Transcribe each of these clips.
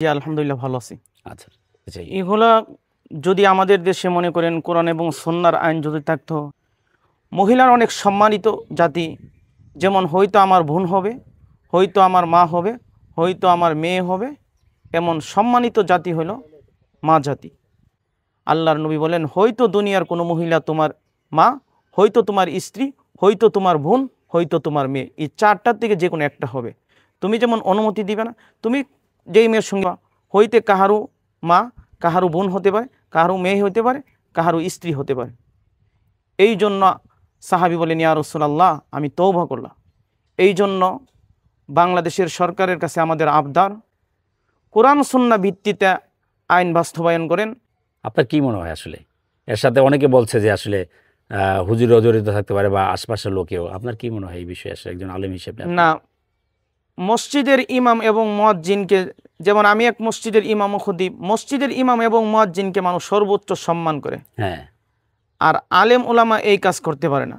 জি, আলহামদুলিল্লাহ ভালো আছি। আচ্ছা, আচ্ছা, এগুলা যদি আমাদের দেশে মনে করেন কোরআন এবং সুন্নাহর আইন যদি থাকতো, মহিলার অনেক সম্মানিত জাতি, যেমন হয়তো আমার বোন হবে, হয়তো আমার মা হবে, হয়তো আমার মেয়ে হবে, এমন সম্মানিত জাতি হলো মা জাতি। আল্লাহর নবী বলেন, হয়তো দুনিয়ার কোনো মহিলা তোমার মা, হয়তো তোমার স্ত্রী, হয়তো তোমার বোন, হয়তো তোমার মেয়ে, এই চারটার থেকে যে কোনো একটা হবে। তুমি যেমন অনুমতি দিবে না, তুমি যেই মেয়ের সঙ্গে হইতে কাহারু মা, কাহারু বোন হতে পারে, কাহারু মেয়ে হতে পারে, কাহারু স্ত্রী হতে পারে। এই জন্য সাহাবি বলেন, ইয়া রাসূলুল্লাহ, আমি তওবা করলাম। এই জন্য বাংলাদেশের সরকারের কাছে আমাদের আবদার, কোরআন সুন্নাহ ভিত্তিতে আইন বাস্তবায়ন করেন। আপনার কি মনে হয় আসলে এর সাথে অনেকে বলছে যে আসলে হুজুরও জড়িত থাকতে পারে বা আশপাশের লোকেও, আপনার কি মনে হয় এই বিষয়ে আসলে একজন আলেম হিসেবে? না, মসজিদের ইমাম এবং মুয়াজ্জিনকে, যেমন আমি এক মসজিদের ইমাম ও খতিব, মসজিদের ইমাম এবং মুয়াজ্জিনকে মানুষ সর্বোচ্চ সম্মান করে, হ্যাঁ, আর আলেম ওলামা এই কাজ করতে পারে না।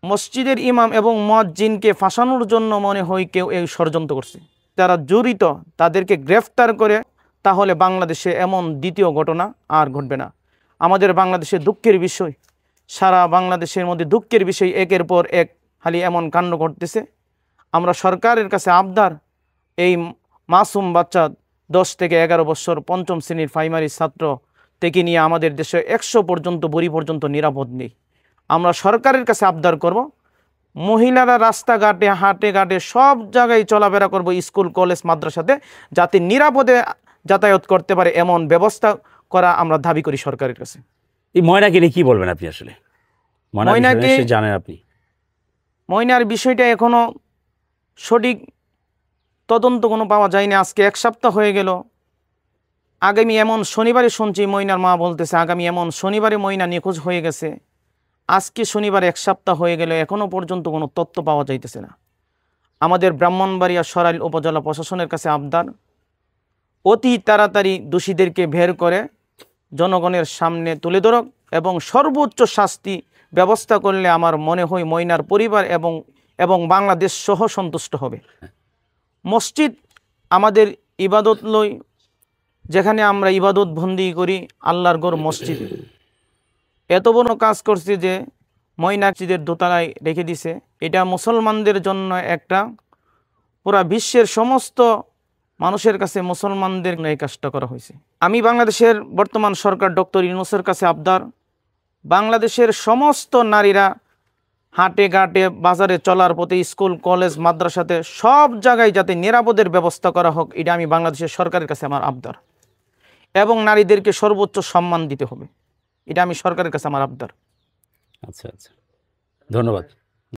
মসজিদের ইমাম এবং মুয়াজ্জিনকে ফাঁসানোর জন্য মনে হয় কেউ এই ষড়যন্ত্র করছে, যারা জড়িত তাদেরকে গ্রেফতার করে, তাহলে বাংলাদেশে এমন দ্বিতীয় ঘটনা আর ঘটবে না। আমাদের বাংলাদেশে দুঃখের বিষয়, সারা বাংলাদেশের মধ্যে দুঃখের বিষয়, একের পর এক খালি এমন কাণ্ড ঘটতেছে। আমরা সরকারের কাছে আবদার, এই মাসুম বাচ্চা 10 থেকে 11 বছর পঞ্চম শ্রেণীর প্রাইমারি ছাত্র থেকে নিয়ে আমাদের দেশে 100 পর্যন্ত বড়ি পর্যন্ত নিরাপদ নেই। আমরা সরকারের কাছে আবদার করব, মহিলারা রাস্তাঘাটে হাটে ঘাটে সব জায়গায় চলাফেরা করব, স্কুল কলেজ মাদ্রাসাতে, যাতে নিরাপদে যাতায়াত করতে পারে এমন ব্যবস্থা করা আমরা দাবি করি সরকারের কাছে। এই ময়নাকে নিয়ে কি বলবেন আপনি? আসলে ময়নাকে, জানেন আপনি? ময়নার বিষয়টা এখনো সঠিক তদন্ত কোনো পাওয়া যায়নি। আজকে 1 সপ্তাহ হয়ে গেল। আগামী এমন শনিবারে শুনছি, ময়নার মা বলতেছে আগামী এমন শনিবারে ময়না নিখোঁজ হয়ে গেছে। আজকে শনিবার 1 সপ্তাহ হয়ে গেল, এখনো পর্যন্ত কোনো তথ্য পাওয়া যাইতেছে না। আমাদের ব্রাহ্মণবাড়িয়া সরাইল উপজেলা প্রশাসনের কাছে আবদার, অতি তাড়াতাড়ি দোষীদেরকে বের করে জনগণের সামনে তুলে ধরক এবং সর্বোচ্চ শাস্তি ব্যবস্থা করলে আমার মনে হয় ময়নার পরিবার এবং বাংলাদেশ সহ সন্তুষ্ট হবে। মসজিদ আমাদের ইবাদত লই, যেখানে আমরা ইবাদত বন্দি করি, আল্লাহর ঘর মসজিদ। এত বড় কাজ করছে যে মসজিদের দোতলায় রেখে দিছে। এটা মুসলমানদের জন্য একটা, পুরা বিশ্বের সমস্ত মানুষের কাছে মুসলমানদের এই কাজটা করা হয়েছে। আমি বাংলাদেশের বর্তমান সরকার ডক্টর ইউনূসের কাছে আবদার, বাংলাদেশের সমস্ত নারীরা হাটে ঘাটে বাজারে চলার পথে, স্কুল কলেজ মাদ্রাসাতে সব জায়গায় যাতে নিরাপদের ব্যবস্থা করা হোক, এটা আমি বাংলাদেশের সরকারের কাছে আমার আবদার। এবং নারীদেরকে সর্বোচ্চ সম্মান দিতে হবে, এটা আমি সরকারের কাছে আমার আবদার। আচ্ছা, আচ্ছা, ধন্যবাদ।